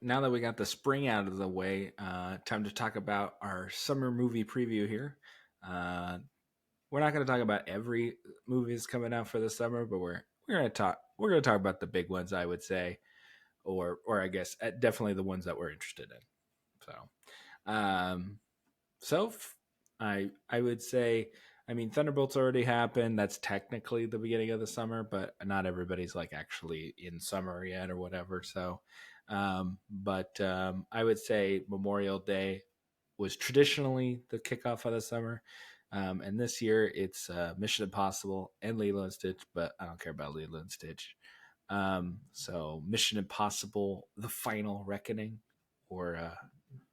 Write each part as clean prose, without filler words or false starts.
now that we got the spring out of the way, time to talk about our summer movie preview here. Uh, we're not going to talk about every movie that's coming out for the summer, but we're going to talk about the big ones, I would say, or I guess definitely the ones that we're interested in. So, so I would say, I mean, Thunderbolts already happened. That's technically the beginning of the summer, but not everybody's like actually in summer yet or whatever. So, but I would say Memorial Day was traditionally the kickoff of the summer. And this year it's Mission Impossible and Lilo and Stitch, but I don't care about Lilo and Stitch. So Mission Impossible: The Final Reckoning, or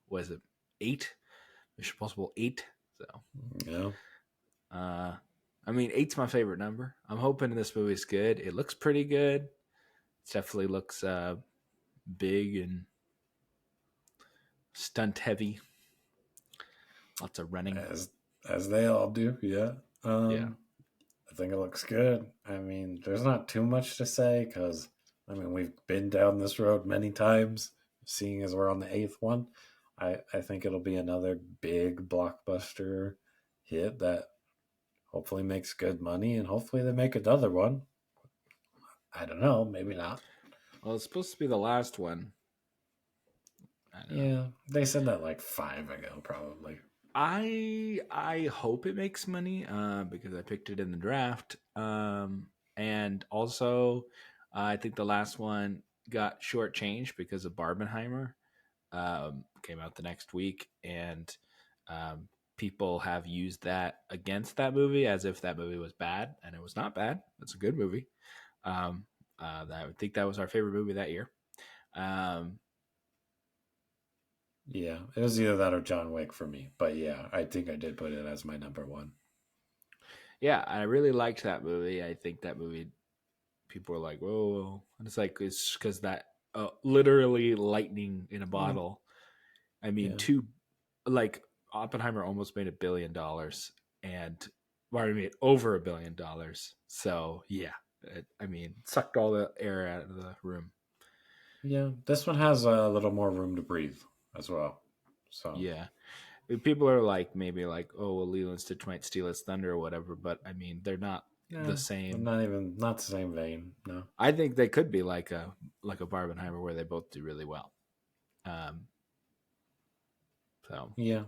was it 8? Mission Impossible 8. So, Yeah. uh, I mean, eight's my favorite number. I'm hoping this movie's good. It looks pretty good. It definitely looks big and stunt heavy. Lots of running. As they all do, yeah. Yeah. I think it looks good. I mean, there's not too much to say because I mean we've been down this road many times. Seeing as we're on the eighth one, I think it'll be another big blockbuster hit that hopefully makes good money, and hopefully they make another one. I don't know, maybe not. Well, it's supposed to be the last one. I don't know. Yeah, they said that like 5 ago, probably. I hope it makes money because I picked it in the draft. And also, I think the last one got shortchanged because of Barbenheimer. Came out the next week, and um, people have used that against that movie as if that movie was bad, and it was not bad. It's a good movie. Um, I think that was our favorite movie that year. Um, Yeah, it was either that or John Wick for me. But yeah, I think I did put it as my number one. yeah, I really liked that movie. I think that movie, people were like, "Whoa!" And it's like it's because that literally lightning in a Yeah, bottle. I mean, yeah, two like Oppenheimer almost made $1 billion, and Barbie made over $1 billion. So yeah, I mean, sucked all the air out of the room. yeah. This one has a little more room to breathe as well. So Yeah, people are like maybe like, oh, well, Lilo and Stitch might steal its thunder or whatever, but I mean, they're not the yeah, same. not the same vein. No. I think they could be like a Barbenheimer where they both do really well. Um, so, Yeah,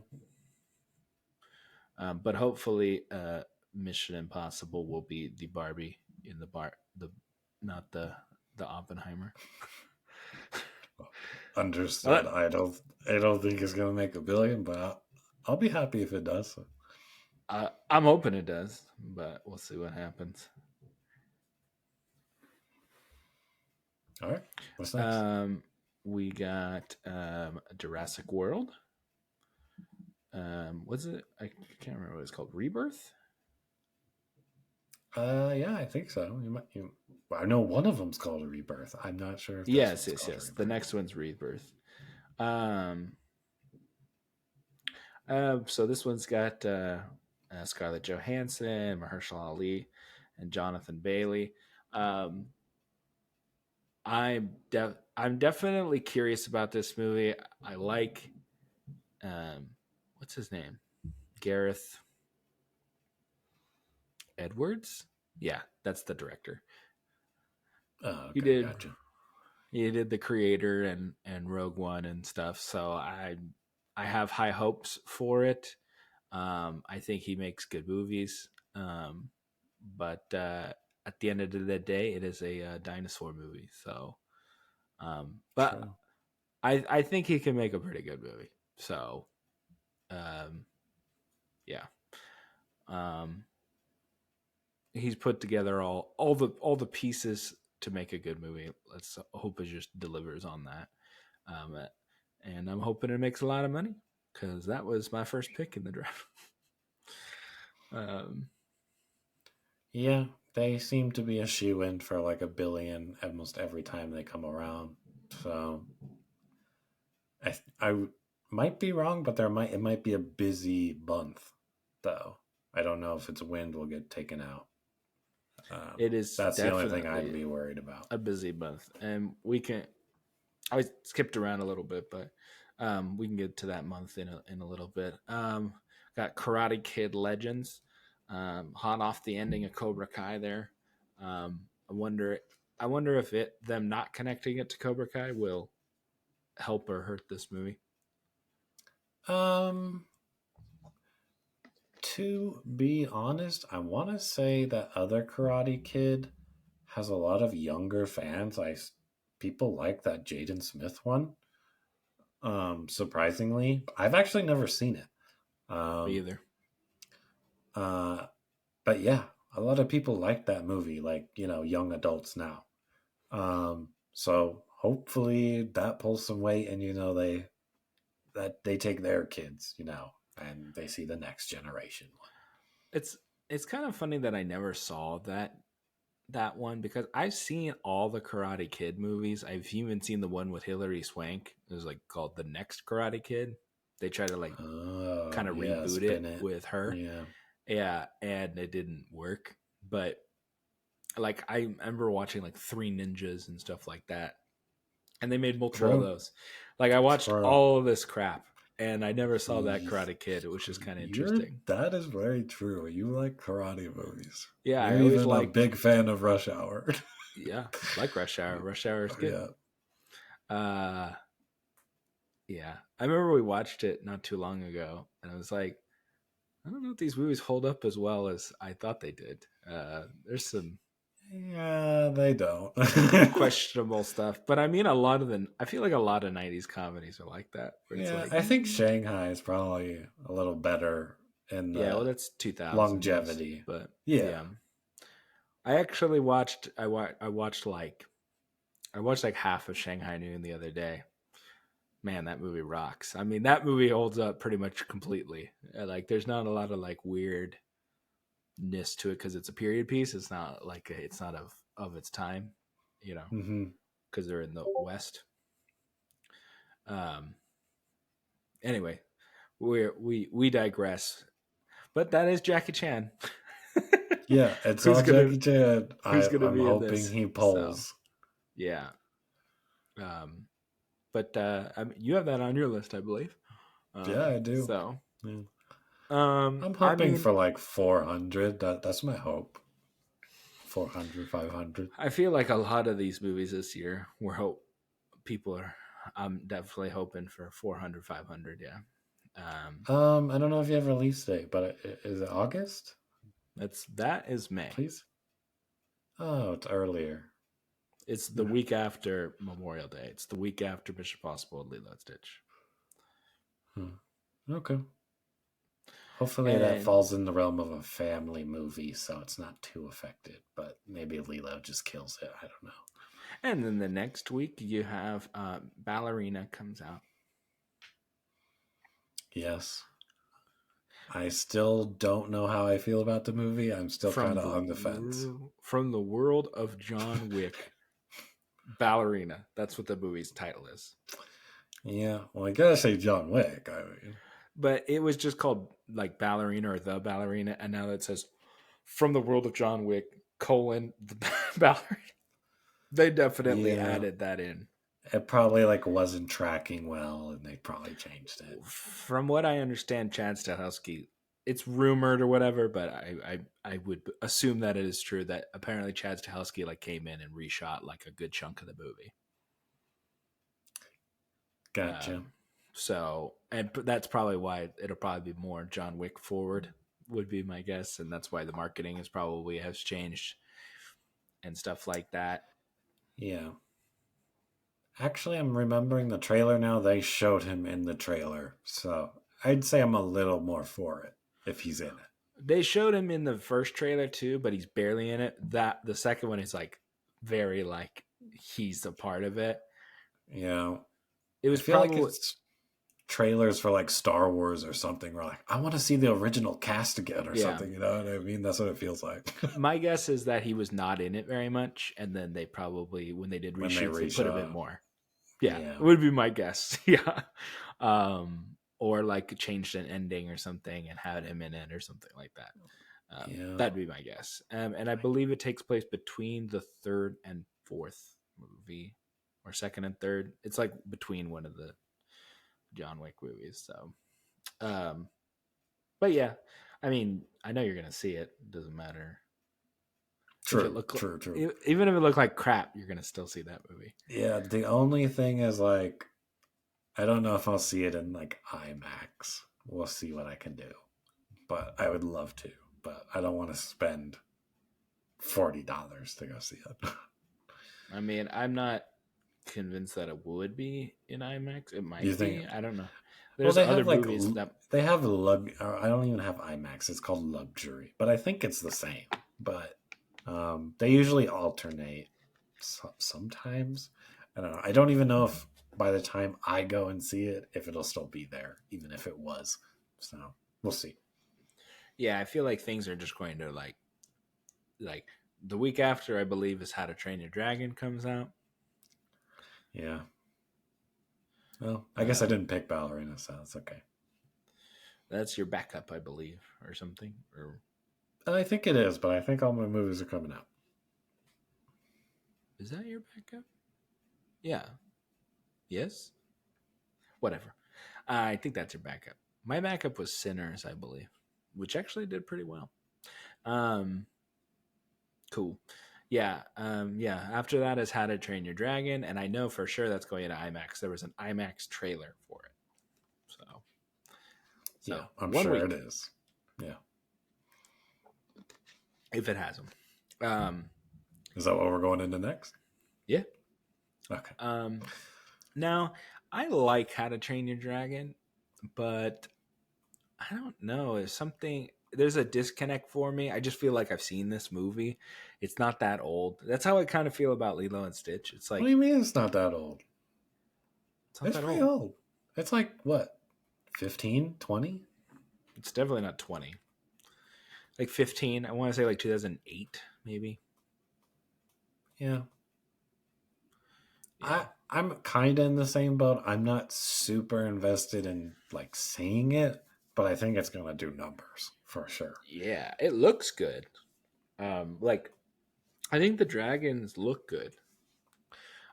but hopefully, Mission Impossible will be the Barbie in the not the Oppenheimer. understood. But I don't think it's gonna make a billion, but I'll be happy if it does. I'm hoping it does, but we'll see what happens. All right, what's next? Um, we got Jurassic World. Was it? I can't remember what it's called. Rebirth. Yeah, I think so. Well, I know one of them's called a rebirth. I'm not sure if this Yes, one's yes, called a yes. The rebirth. next one's Rebirth. Um, so this one's got Scarlett Johansson, Mahershala Ali, and Jonathan Bailey. Um, I'm definitely curious about this movie. I like what's his name, Gareth Edwards. Yeah, that's the director. Oh, He okay, did gotcha. he did the Creator and Rogue One and stuff. So I have high hopes for it. I think he makes good movies. But at the end of the day, it is a dinosaur movie. So, but True. I think he can make a pretty good movie. So, um, yeah. Um, he's put together all the pieces to make a good movie. Let's hope it just delivers on that. And I'm hoping it makes a lot of money because that was my first pick in the draft. um, Yeah, they seem to be a shoe in for like a billion almost every time they come around. So I might be wrong, but it might be a busy month though. I don't know if its wind will get taken out. it is That's the only thing I'd definitely be worried about. a busy month, and we can. I skipped around a little bit, but we can get to that month in a little bit. Got Karate Kid Legends, hot off the ending of Cobra Kai. There, I wonder. I wonder if them not connecting it to Cobra Kai will help or hurt this movie. Um, to be honest, I want to say that other Karate Kid has a lot of younger fans. People like that Jaden Smith one. Surprisingly, I've actually never seen it. Me Um, either. uh, but yeah, a lot of people like that movie, like young adults now. So hopefully that pulls some weight, and they take their kids, and they see the next generation one. It's it's kind of funny that I never saw that one because I've seen all the Karate Kid movies. I've even seen the one with Hilary Swank. It was like called The Next Karate Kid. They try to like Oh kind of yeah, reboot spin it it. with her. Yeah, Yeah, and it didn't work. But like I remember watching like Three Ninjas and stuff like that. And they made multiple of true. those. Like I watched For all of this crap and I never saw that y- Karate Kid, which is kind of you're interesting. that is very true. You like karate movies. Yeah, I You're always even a liked big fan of Rush Hour. yeah, like Rush Hour. Rush Hour is good. Yeah, Uh yeah. I remember we watched it not too long ago and I was like, I don't know if these movies hold up as well as I thought they did. There's some yeah, they don't. questionable stuff, but I mean, I feel like a lot of '90s comedies are like that, where it's Yeah, like, I think Shanghai is probably a little better in yeah, well, the that's 2000s, longevity. but Yeah. yeah, I actually watched, I watched like half of Shanghai Noon the other day. Man, that movie rocks. I mean, that movie holds up pretty much completely. Like, there's not a lot of like weirdness to it because it's a period piece. It's not like it's not of its time, you know, Hmm. because they're in the West. Um. Anyway, we digress. But that is Jackie Chan. Yeah, it's who's all gonna Jackie Chan. Who's gonna I'm be in hoping this? he So pulls. yeah. Um, but I mean, you have that on your list, I believe. Yeah, I do. So Yeah. I'm I hoping mean, for like 400. That's my hope. 400, 500. I feel like a lot of these movies this year, people are. I'm definitely hoping for 400, 500. Yeah. Um, I don't know if you have a release date, but is it August? that is May. Please. Oh, it's earlier. It's the Yeah. week after Memorial Day. It's the week after Mission Possible and Lilo and Stitch. Hmm. Okay. Hopefully that And falls in the realm of a family movie, so it's not too affected. But maybe Lilo just kills it. I don't know. And then the next week you have Ballerina comes out Yes. I still don't know how I feel about the movie. I'm still kind from of on the fence. from the world of John Wick. Ballerina. That's what the movie's title is. Yeah, well, I gotta say John Wick. I mean, But it was just called like Ballerina or the Ballerina, and now it says from the world of John Wick colon the Ballerina. They definitely yeah, added that in. it probably like wasn't tracking well, and they probably changed it. From what I understand, Chad Stahelski, it's rumored or whatever, but I would assume that it is true that apparently Chad Stahelski like came in and reshot like a good chunk of the movie. Gotcha. So, and that's probably why it'll probably be more John Wick forward would be my guess, and that's why the marketing is probably has changed and stuff like that. Yeah. Actually, I'm remembering the trailer now. They showed him in the trailer, so I'd say I'm a little more for it if he's in it. They showed him in the first trailer too, but he's barely in it. That the second one is like very like he's a part of it. Yeah, It I was feel like probably it's trailers for like Star Wars or something. Where like I want to see the original cast again or yeah. something. You know what I mean? That's what it feels like My guess is that he was not in it very much, and then they probably when they did when they reshoots they put him in reshot. more. Yeah, Yeah, it would be my guess. Yeah, or like changed an ending or something and had him in it or something like that. yeah. That'd be my guess. And I believe it takes place between the third and fourth movie, or second and third. It's like between one of the John Wick movies. So, um, but yeah, I mean, I know you're gonna see it. It doesn't matter if it True, look true, true. even if it looked like crap, you're gonna still see that movie. Yeah, the only thing is like I don't know if I'll see it in like IMAX. We'll see what I can do. But I would love to. But I don't want to spend $40 to go see it. I mean, I'm not convinced that it would be in IMAX. It You might think? be. I don't know. Well, There's they other have like movies that they have lug. I don't even have IMAX. It's called luxury, but I think it's the same. But they usually alternate. Sometimes I don't know. I don't even know if by the time I go and see it, if it'll still be there, even if it was. So we'll see. yeah, I feel like things are just going to like the week after I believe is How to Train Your Dragon comes out. Yeah. Well, I guess I Um, didn't pick Ballerina, so it's okay. that's your backup, I believe, or something. Or I think it is, but I think all my movies are coming out. is that your backup? Yeah. Yes. Whatever. I think that's your backup. My backup was Sinners, I believe, which actually did pretty well. Um, cool. Yeah. Yeah. After that is How to Train Your Dragon, and I know for sure that's going into IMAX. There was an IMAX trailer for it. So, Yeah, so I'm one sure it week is. Yeah. if it has them. Um, Is that what we're going into next? yeah. Okay. Now I like How to Train Your Dragon, but I don't know. There's a disconnect for me. I just feel like I've seen this movie. It's not that old. That's how I kind of feel about Lilo and Stitch. It's What do like you mean it's not that old? it's not It's that pretty old. old. It's like, what, 15, 20? It's definitely not 20. Like 15. I want to say like 2008 maybe. Yeah. Yeah. I'm kind of in the same boat. I'm not super invested in like seeing it, but I think it's going to do numbers for sure. Yeah, it looks good. Like I think the dragons look good.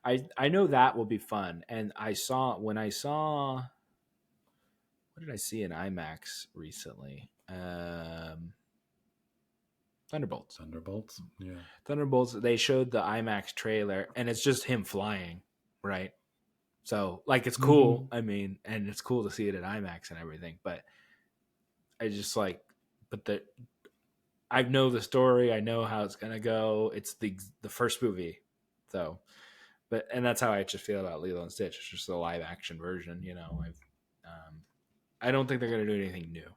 I know that will be fun. And I saw what did I see in IMAX recently? Thunderbolts. Thunderbolts? Yeah. Thunderbolts. They showed the IMAX trailer, and it's just him flying, right? So, like, it's cool. Mm-hmm. I mean, and it's cool to see it at IMAX and everything. But I just like, but I know the story. I know how it's gonna go. It's the first movie, so. But and that's how I just feel about Lilo and Stitch. It's just a live action version, you know. I don't think they're gonna do anything new.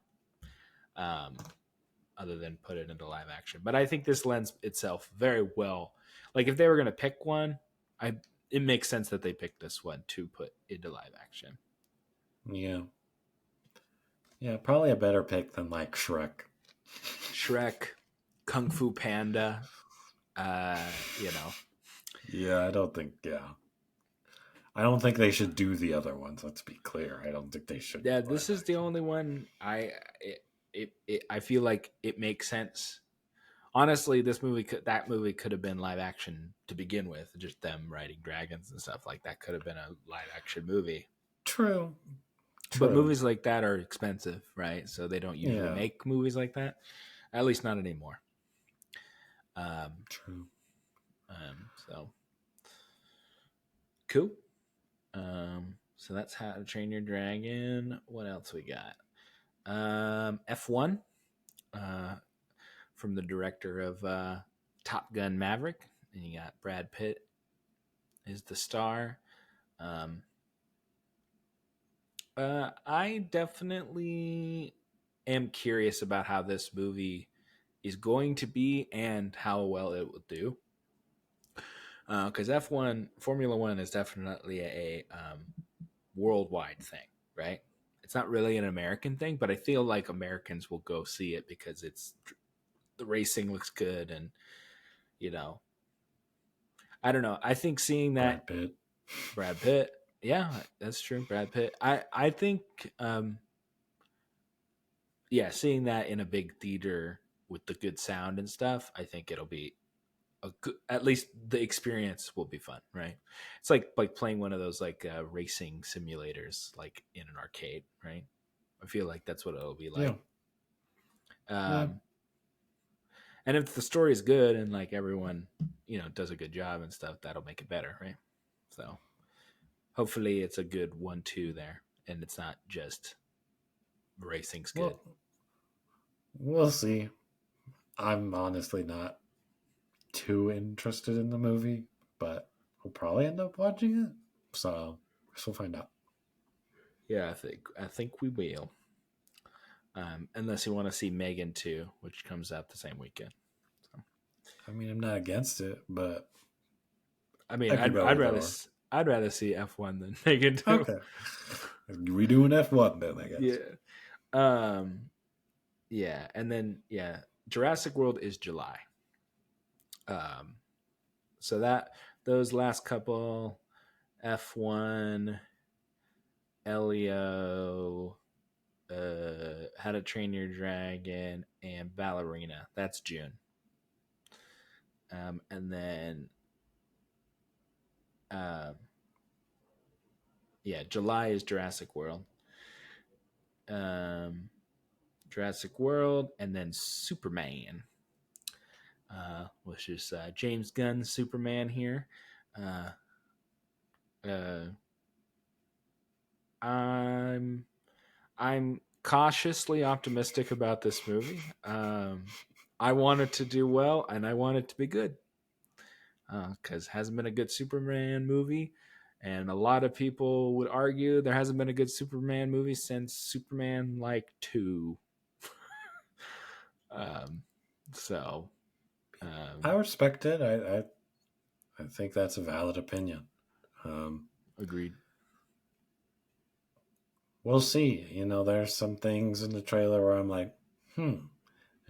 Um, other than put it into live action. But I think this lends itself very well. Like if they were going to pick one, I it makes sense that they picked this one to put into live action. Yeah. Yeah, probably a better pick than like Shrek. Shrek, Kung Fu Panda, you know. Yeah, I don't think they should do the other ones. Let's be clear. I don't think they should Yeah, be this live is the action. only one I feel like it makes sense. Honestly, that movie could have been live action to begin with, just them riding dragons and stuff like that could have been a live action movie. True. But True. movies like that are expensive, right? So they don't usually Yeah. make movies like that, at least not anymore. Um, True. so cool. So that's How to Train Your Dragon. What else we got? F1, uh, from the director of Top Gun Maverick, and you got Brad Pitt is the star. Um, I definitely am curious about how this movie is going to be and how well it will do. Because F1, Formula One is definitely a worldwide thing, right? It's not really an American thing, but I feel like Americans will go see it because the racing looks good, and you know, I don't know. I think seeing that Brad Pitt. Brad Pitt, yeah, that's true. Brad Pitt. I think, yeah, seeing that in a big theater with the good sound and stuff, I think it'll be at least the experience will be fun, right? It's like playing one of those like racing simulators, like in an arcade, right? I feel like that's what it'll be Yeah. like. Yeah. Um, and if the story is good and like everyone, does a good job and stuff, that'll make it better, right? So hopefully it's a good 1-2 there, and it's not just racing's good. Well, we'll see. I'm honestly not too interested in the movie, but we'll probably end up watching it. So I guess we'll find out. Yeah, I think we will. Unless you want to see Megan 2, which comes out the same weekend. So, I mean, I'm not against it, but I mean, I could I'd go I'd either rather or. I'd rather see F1 than Megan 2. Okay. We doing F1 then, I guess. Yeah. Um. Yeah, and then Jurassic World is July. Um. So that those last couple, F1, Elio, How to Train Your Dragon, and Ballerina. That's June. And then um, July is Jurassic World. Um, Jurassic World, and then Superman, which is James Gunn's Superman here. Uh, uh, I'm I'm cautiously optimistic about this movie. I want it to do well, and I want it to be good because hasn't been a good Superman movie, and a lot of people would argue there hasn't been a good Superman movie since Superman like 2. um, so I um, respect it. I think that's a valid opinion. Um, agreed. we'll see. There's some things in the trailer where I'm like, hmm.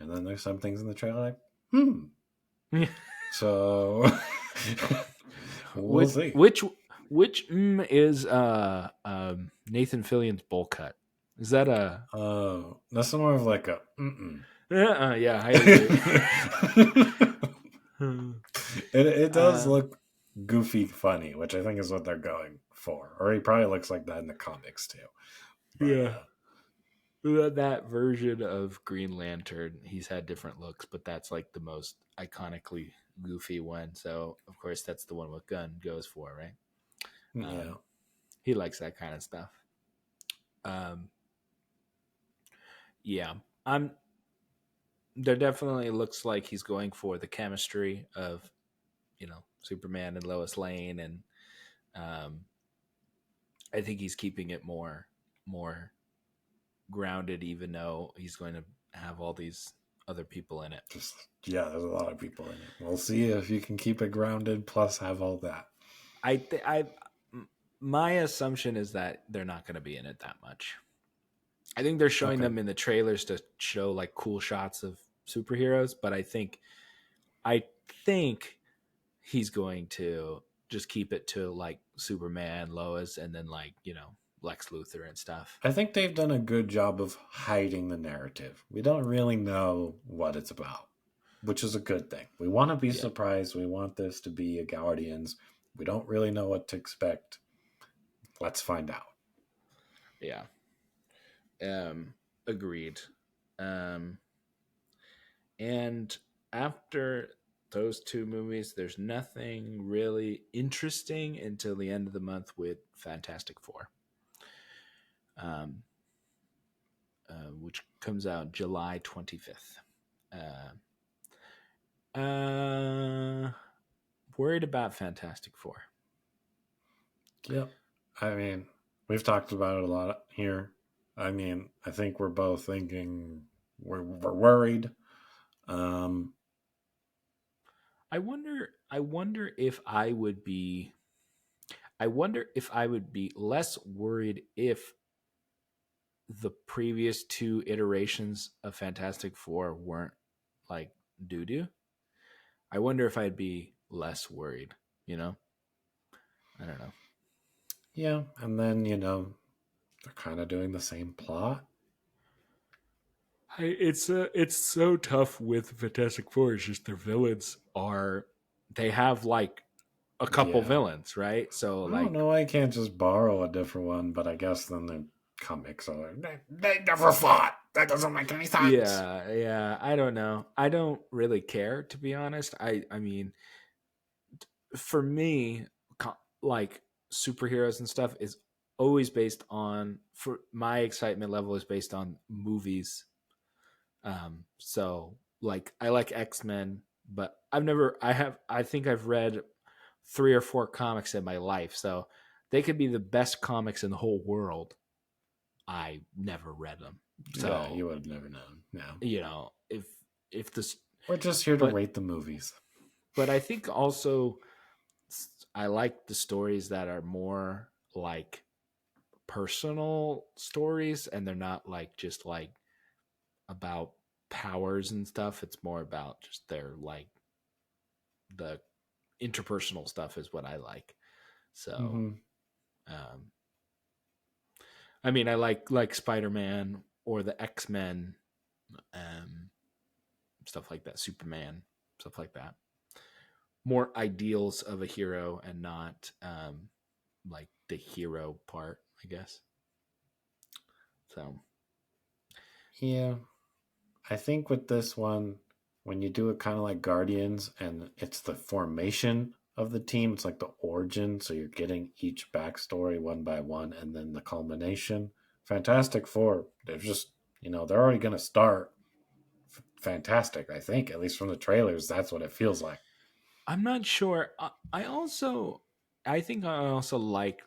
And then there's some things in the trailer like, hmm. So we'll which see. which which is Nathan Fillion's bowl cut? Is that a That's more of like a mm-mm. yeah, I agree. It does um, look goofy funny, which I think is what they're going for. Or he probably looks like that in the comics too. But yeah, that version of Green Lantern, he's had different looks, but that's like the most iconically goofy one. So of course that's the one what Gunn goes for, right? yeah. Um, he likes that kind of stuff. Um, yeah, I'm. There definitely looks like he's going for the chemistry of Superman and Lois Lane, and um, I think he's keeping it more grounded, even though he's going to have all these other people in it. Just there's a lot of people in it. We'll see if you can keep it grounded plus have all that. My assumption is that they're not going to be in it that much. I think they're showing Okay. them in the trailers to show like cool shots of superheroes, but I think he's going to just keep it to like Superman, Lois, and then like Lex Luthor and stuff. I think they've done a good job of hiding the narrative. We don't really know what it's about, which is a good thing. We want to be Yeah, surprised. We want this to be a Guardians. We don't really know what to expect. Let's find out. yeah. Agreed. Um, and after those two movies, there's nothing really interesting until the end of the month with Fantastic Four, um, which comes out July 25th. Uh, worried about Fantastic Four. Yep. I mean, we've talked about it a lot here. I mean, I think we're both thinking we're worried. Um, I wonder if I would be. I wonder if I would be less worried if the previous two iterations of Fantastic Four weren't like doo doo. I wonder if I'd be less worried. You know, I don't know. yeah, and then they're kind of doing the same plot. It's so tough with Fantastic Four. It's just their villains are. they have like a couple Yeah. villains, right? So I don't like, know. I can't just borrow a different one, but I guess then the comics are like, they never fought. That doesn't make any sense. yeah, I don't know. I don't really care, to be honest. I mean, for me, like superheroes and stuff is always based on, for my excitement level is based on movies. So like I like X-Men, but I think I've read 3 or 4 comics in my life. So they could be the best comics in the whole world. I never read them. Yeah, So, you would have never known. No. if this, We're just here to but rate the movies. I think also I like the stories that are more like personal stories, and they're not like just like about powers and stuff. It's more about just their like the interpersonal stuff is what I like. So, Hmm. um, I mean, I like Spider Man or the X Men, um, stuff like that, Superman, stuff like that. More ideals of a hero and not like the hero part, I guess. So, Yeah. I think with this one, when you do it kind of like Guardians and it's the formation of the team, it's like the origin. So you're getting each backstory one by one and then the culmination. Fantastic Four, they're just, they're already going to start fantastic, I think, at least from the trailers. That's what it feels like. I'm not sure. I think I also like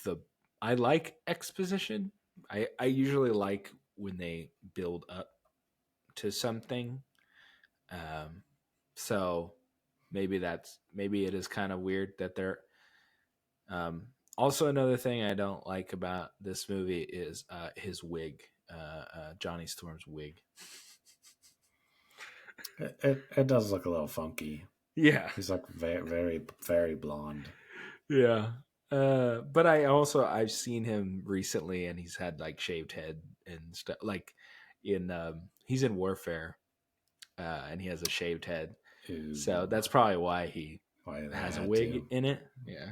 the, I like exposition. I usually like when they build up to something. Um, so maybe it is kind of weird that they're. Also, another thing I don't like about this movie is his wig, Johnny Storm's wig. It does look a little funky. Yeah, He's like very, very, very blonde. yeah. But I've seen him recently, and he's had like shaved head and stuff. Like in he's in Warfare, and he has a shaved head. So Ooh, that's probably why he why they has a had wig to. in it. Yeah,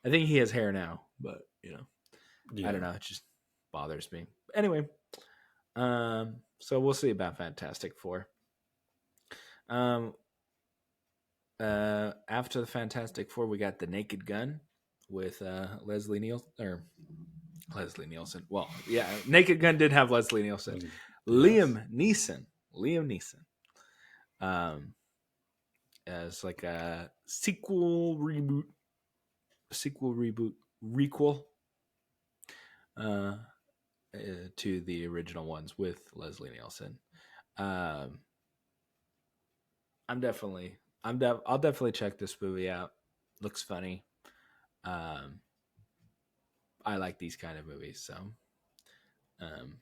I think he has hair now, but I Yeah. don't know. It just bothers me. Anyway, so we'll see about Fantastic Four. Um, after the Fantastic Four, we got the Naked Gun with Leslie Nielsen or Leslie Nielsen. Well, yeah, Naked Gun did have Leslie Nielsen. Yes. Liam Neeson. Um, as like a sequel reboot, requel uh, to the original ones with Leslie Nielsen. Um, I'll definitely check this movie out. Looks funny. Um, I like these kind of movies, so um,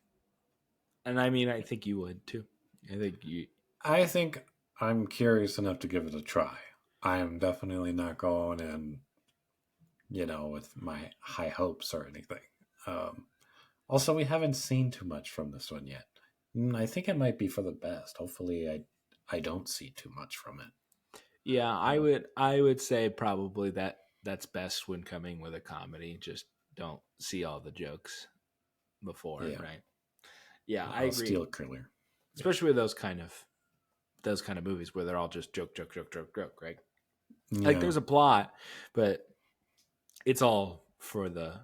and I mean, I think you would too. I think you. I think I'm curious enough to give it a try. I am definitely not going in, with my high hopes or anything. Um, Also, we haven't seen too much from this one yet. I think it might be for the best. Hopefully, I don't see too much from it. Yeah, Uh, I would say probably that's best when coming with a comedy. Just don't see all the jokes before, yeah, right? Yeah, I I'll agree. steal Killer. Yeah, Especially with those kind of movies where they're all just joke, right? Like yeah. there's a plot, but it's all for the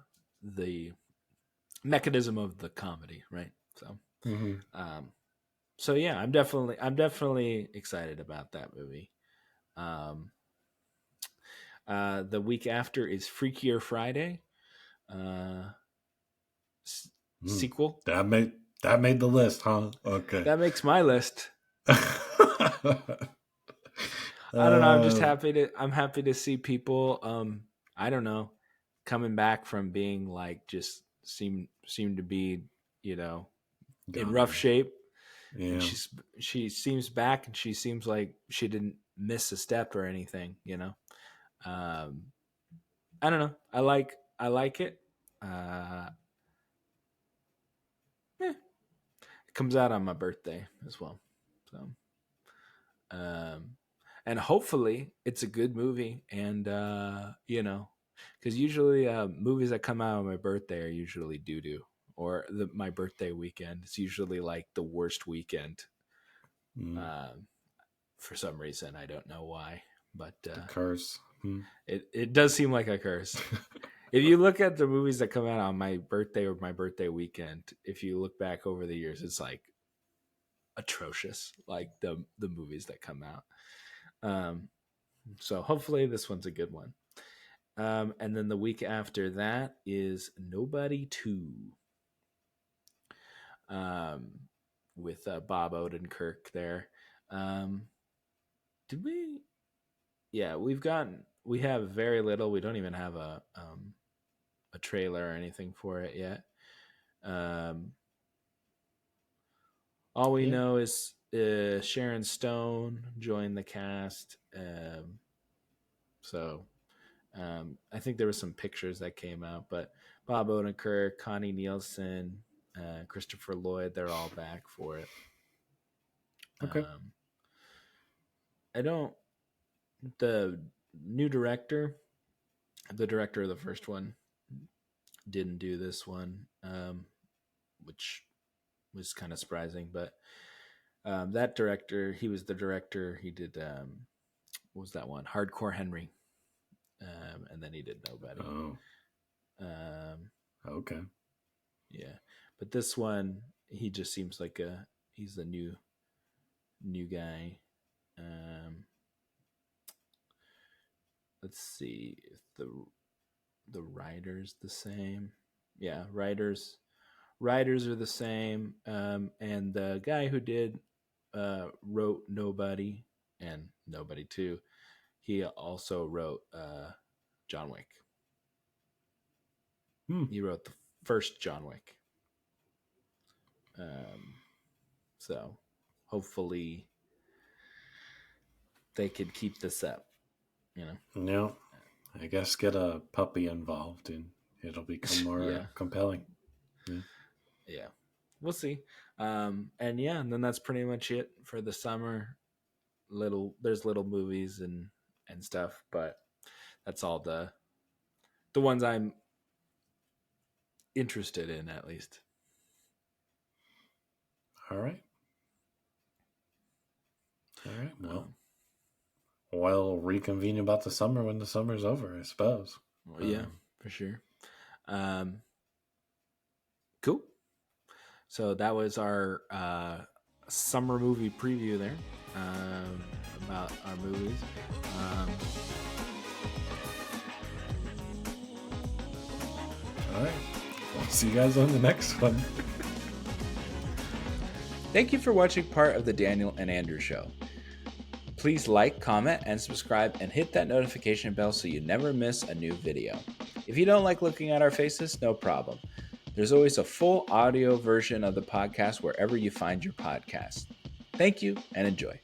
mechanism of the comedy, right? So, Hmm. um, so yeah, I'm definitely excited about that movie. Um, the week after is Freakier Friday, uh, Mm. sequel. That made the list, huh? Okay. That makes my list. I don't know. uh, I'm happy to see people. I don't know, coming back from being like just seem to be, you know, in rough Goners. shape, and Yeah. she seems back, and she seems like she didn't miss a step or anything. Um, I don't know. I like it. Uh, it comes out on my birthday as well, so um, and hopefully it's a good movie. And because usually movies that come out on my birthday are usually doo doo, or my birthday weekend. It's usually like the worst weekend. Mm, Um, for some reason, I don't know why, but the curse. Mm. it does seem like a curse. If you look at the movies that come out on my birthday or my birthday weekend, if you look back over the years, it's like atrocious, like the movies that come out. Um, so hopefully this one's a good one. And then the week after that is Nobody 2, um, with Bob Odenkirk there. Um, did we? Yeah, we have very little. We don't even have a trailer or anything for it yet. Um, all we Yeah. know is Sharon Stone joined the cast. So I think there were some pictures that came out, but Bob Odenkirk, Connie Nielsen, Christopher Lloyd, they're all back for it. Okay. Um, I don't. The new director, the director of the first one, didn't do this one, which was kind of surprising. But that director, he was the director. He did what was that one? Hardcore Henry, and then he did Nobody. Oh. Um, Okay. yeah, but this one, he just seems like he's the new guy. Um, let's see if the writers the same. Yeah, writers are the same. And the guy who did wrote Nobody and Nobody Two, he also wrote John Wick. Hmm. He wrote the first John Wick. Um, so hopefully they could keep this up. You know. No, I guess get a puppy involved and it'll become more Yeah, compelling. Yeah. yeah. We'll see. And yeah, and then that's pretty much it for the summer. There's little movies and stuff, but that's all the ones I'm interested in, at least. All right. All right. Well, Um, we'll reconvene about the summer when the summer's over, I suppose. well, yeah, for sure. Um, cool. So that was our summer movie preview there, about our movies. Um, All right. We'll see you guys on the next one. Thank you for watching part of the Daniel and Andrew Show. Please like, comment, and subscribe, and hit that notification bell so you never miss a new video. If you don't like looking at our faces, no problem. There's always a full audio version of the podcast wherever you find your podcast. Thank you and enjoy.